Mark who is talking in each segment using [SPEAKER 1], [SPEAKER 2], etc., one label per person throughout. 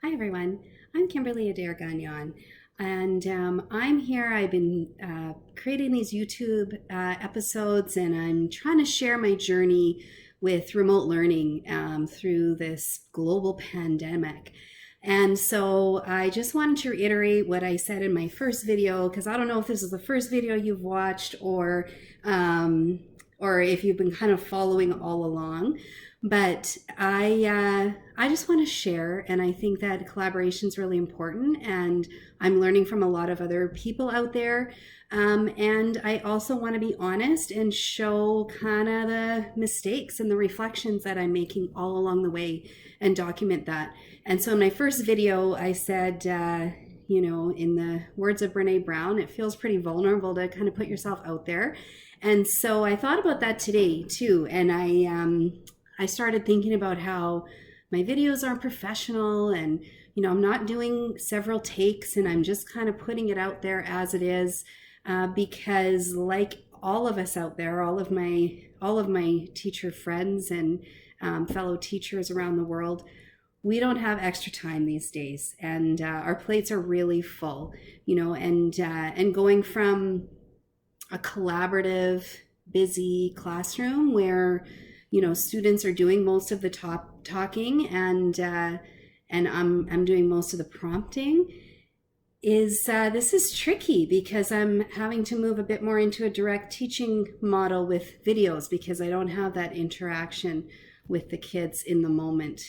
[SPEAKER 1] Hi everyone, I'm Kimberly Adair Gagnon, and I'm here. I've been creating these YouTube episodes, and I'm trying to share my journey with remote learning through this global pandemic. And so I just wanted to reiterate what I said in my first video, because I don't know if this is the first video you've watched um, or if you've been kind of following all along. But I just want to share, and I think that collaboration is really important. And I'm learning from a lot of other people out there. And I also want to be honest and show kind of the mistakes and the reflections that I'm making all along the way and document that. And so in my first video, I said, in the words of Brene Brown, it feels pretty vulnerable to kind of put yourself out there. And so I thought about that today too. And I started thinking about how my videos aren't professional, and I'm not doing several takes, and I'm just kind of putting it out there as it is, because like all of us out there, all of my teacher friends and fellow teachers around the world, we don't have extra time these days, and our plates are really full, and going from a collaborative, busy classroom where students are doing most of the top talking, and I'm doing most of the prompting. Is This is tricky because I'm having to move a bit more into a direct teaching model with videos, because I don't have that interaction with the kids in the moment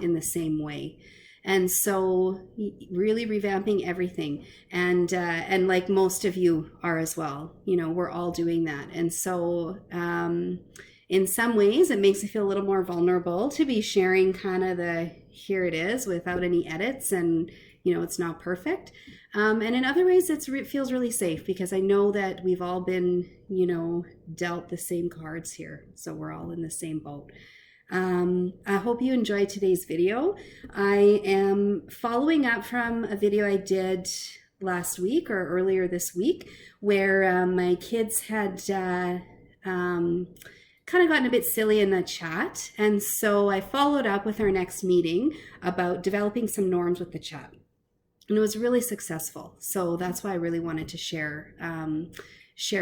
[SPEAKER 1] in the same way. And so really revamping everything, and like most of you are as well, we're all doing that. And so in some ways it makes me feel a little more vulnerable to be sharing kind of the here it is without any edits, and it's not perfect. And in other ways it feels really safe, because I know that we've all been dealt the same cards here, so we're all in the same boat. I hope you enjoyed today's video. I am following up from a video I did last week or earlier this week, where my kids had kind of gotten a bit silly in the chat. And so I followed up with our next meeting about developing some norms with the chat. And it was really successful. So that's why I really wanted to share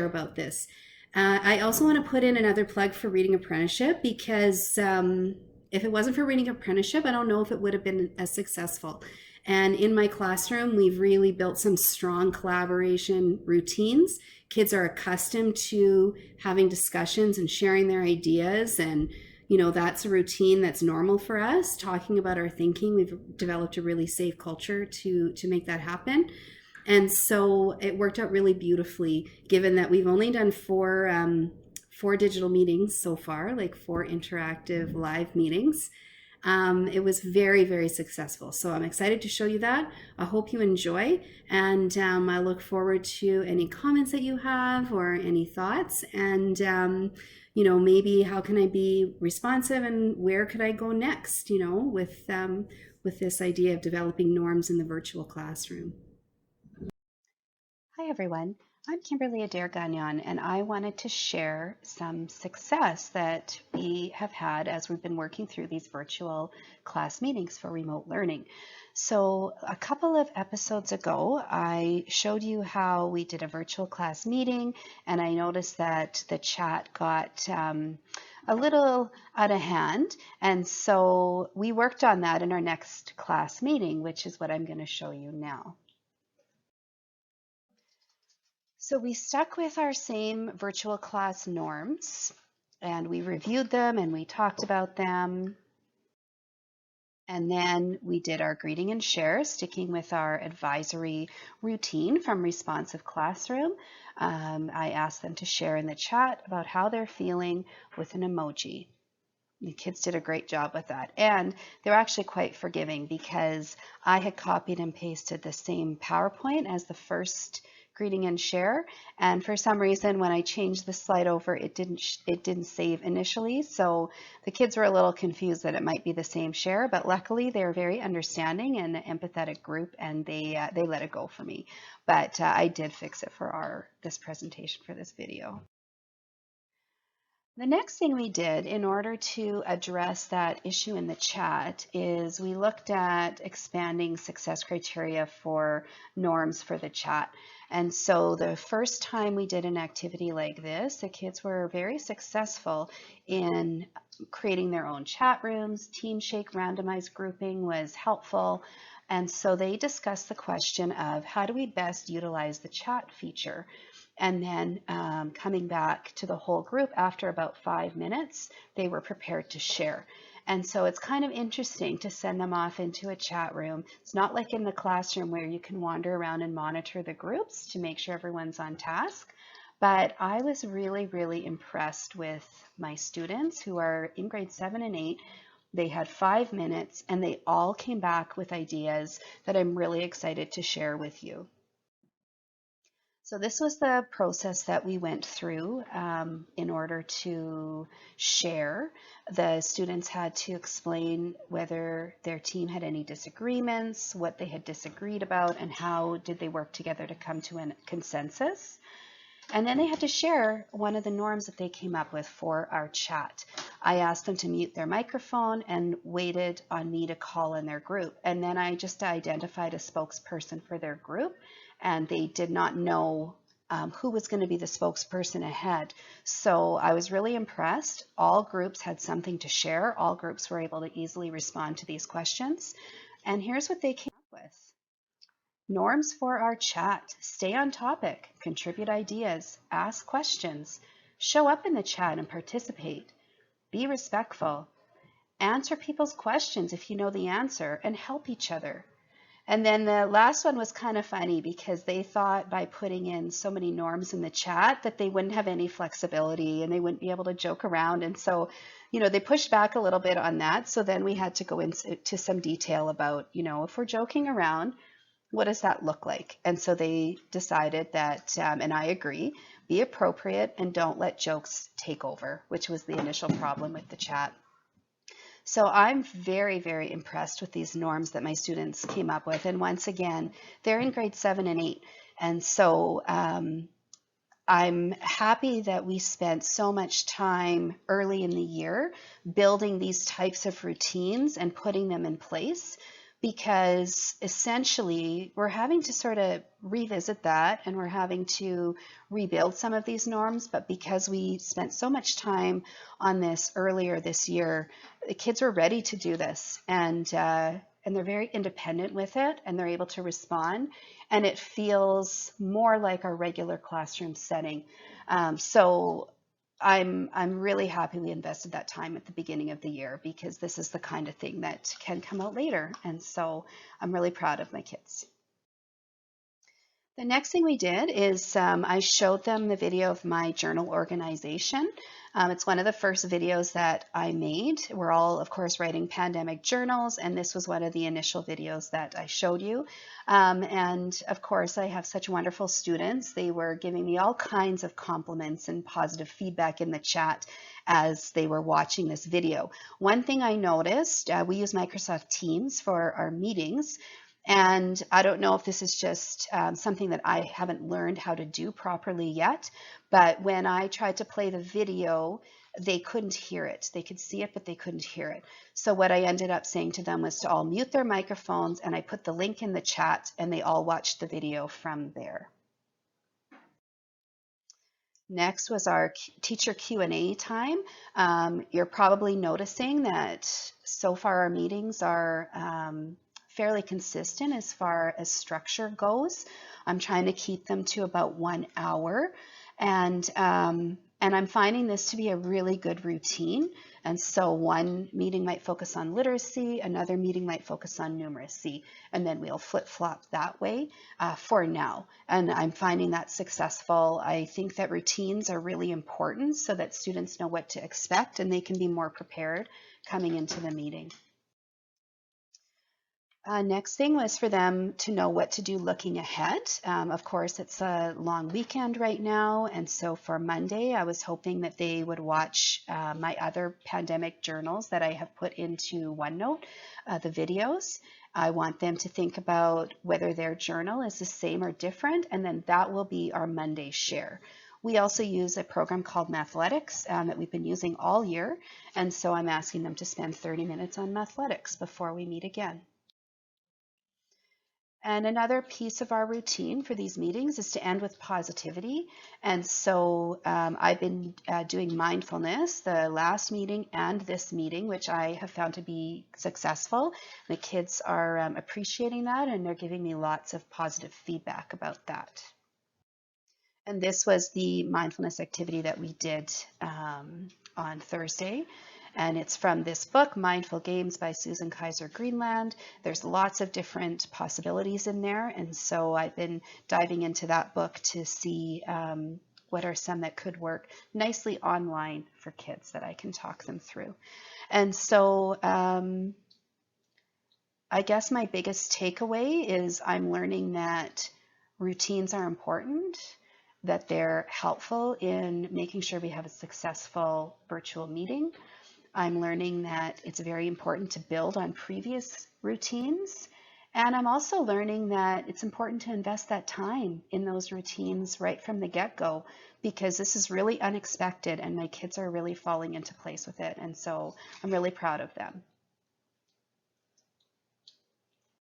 [SPEAKER 1] about this. I also want to put in another plug for Reading Apprenticeship, because if it wasn't for Reading Apprenticeship, I don't know if it would have been as successful. And in my classroom, we've really built some strong collaboration routines. Kids are accustomed to having discussions and sharing their ideas, and that's a routine that's normal for us, talking about our thinking. We've developed a really safe culture to make that happen. And so it worked out really beautifully, given that we've only done four digital meetings so far, like 4 interactive live meetings. It was very, very successful. So I'm excited to show you that. I hope you enjoy, and I look forward to any comments that you have or any thoughts, and maybe how can I be responsive, and where could I go next, with this idea of developing norms in the virtual classroom. Hi everyone, I'm Kimberly Adair Gagnon, and I wanted to share some success that we have had as we've been working through these virtual class meetings for remote learning. So a couple of episodes ago, I showed you how we did a virtual class meeting, and I noticed that the chat got a little out of hand, and so we worked on that in our next class meeting, which is what I'm going to show you now. So we stuck with our same virtual class norms, and we reviewed them and we talked about them. And then we did our greeting and share, sticking with our advisory routine from Responsive Classroom. I asked them to share in the chat about how they're feeling with an emoji. The kids did a great job with that, and they're actually quite forgiving, because I had copied and pasted the same PowerPoint as the first greeting and share, and for some reason when I changed the slide over, it didn't save initially, so the kids were a little confused that it might be the same share, but luckily they're very understanding and an empathetic group, and they let it go for me. But I did fix it for this presentation for this video. The next thing we did in order to address that issue in the chat is we looked at expanding success criteria for norms for the chat. And so the first time we did an activity like this, the kids were very successful in creating their own chat rooms. Team Shake randomized grouping was helpful. And so they discussed the question of how do we best utilize the chat feature? And then coming back to the whole group after about 5 minutes, they were prepared to share. And so it's kind of interesting to send them off into a chat room. It's not like in the classroom where you can wander around and monitor the groups to make sure everyone's on task. But I was really, really impressed with my students who are in grade 7 and 8. They had 5 minutes and they all came back with ideas that I'm really excited to share with you. So this was the process that we went through in order to share. The students had to explain whether their team had any disagreements, what they had disagreed about, and how did they work together to come to a consensus. And then they had to share one of the norms that they came up with for our chat. I asked them to mute their microphone and waited on me to call in their group. And then I just identified a spokesperson for their group, and they did not know who was going to be the spokesperson ahead. So I was really impressed. All groups had something to share. All groups were able to easily respond to these questions. And here's what they came up with. Norms for our chat: stay on topic, contribute ideas, ask questions, show up in the chat and participate, be respectful, answer people's questions if you know the answer, and help each other. And then the last one was kind of funny because they thought by putting in so many norms in the chat that they wouldn't have any flexibility and they wouldn't be able to joke around. And so, they pushed back a little bit on that. So then we had to go into some detail about, if we're joking around, what does that look like? And so they decided that, and I agree, be appropriate and don't let jokes take over, which was the initial problem with the chat. So I'm very, very impressed with these norms that my students came up with. And once again, they're in grade 7 and 8. And so I'm happy that we spent so much time early in the year building these types of routines and putting them in place, because essentially we're having to sort of revisit that and we're having to rebuild some of these norms. But because we spent so much time on this earlier this year, the kids were ready to do this, and they're very independent with it, and they're able to respond, and it feels more like our regular classroom setting. So I'm really happy we invested that time at the beginning of the year, because this is the kind of thing that can come out later. And so I'm really proud of my kids. The next thing we did is I showed them the video of my journal organization. It's one of the first videos that I made. We're all, of course, writing pandemic journals, and this was one of the initial videos that I showed you. And of course, I have such wonderful students. They were giving me all kinds of compliments and positive feedback in the chat as they were watching this video. One thing I noticed, we use Microsoft Teams for our meetings. And I don't know if this is just something that I haven't learned how to do properly yet, but when I tried to play the video, they couldn't hear it. They could see it, but they couldn't hear it. So what I ended up saying to them was to all mute their microphones, and I put the link in the chat, and they all watched the video from there. Next was our teacher Q&A time. You're probably noticing that so far our meetings are fairly consistent as far as structure goes. I'm trying to keep them to about 1 hour, and I'm finding this to be a really good routine. And so one meeting might focus on literacy, another meeting might focus on numeracy, and then we'll flip-flop that way for now. And I'm finding that successful. I think that routines are really important so that students know what to expect and they can be more prepared coming into the meeting. Next thing was for them to know what to do looking ahead. Of course, it's a long weekend right now, and so for Monday, I was hoping that they would watch my other pandemic journals that I have put into OneNote, the videos. I want them to think about whether their journal is the same or different, and then that will be our Monday share. We also use a program called Mathletics that we've been using all year, and so I'm asking them to spend 30 minutes on Mathletics before we meet again. And another piece of our routine for these meetings is to end with positivity. And so I've been doing mindfulness the last meeting and this meeting, which I have found to be successful. The kids are appreciating that, and they're giving me lots of positive feedback about that. And this was the mindfulness activity that we did on Thursday. And it's from this book, Mindful Games by Susan Kaiser Greenland. There's lots of different possibilities in there. And so I've been diving into that book to see what are some that could work nicely online for kids that I can talk them through. And so I guess my biggest takeaway is I'm learning that routines are important, that they're helpful in making sure we have a successful virtual meeting. I'm learning that it's very important to build on previous routines. And I'm also learning that it's important to invest that time in those routines right from the get-go, because this is really unexpected and my kids are really falling into place with it. And so I'm really proud of them.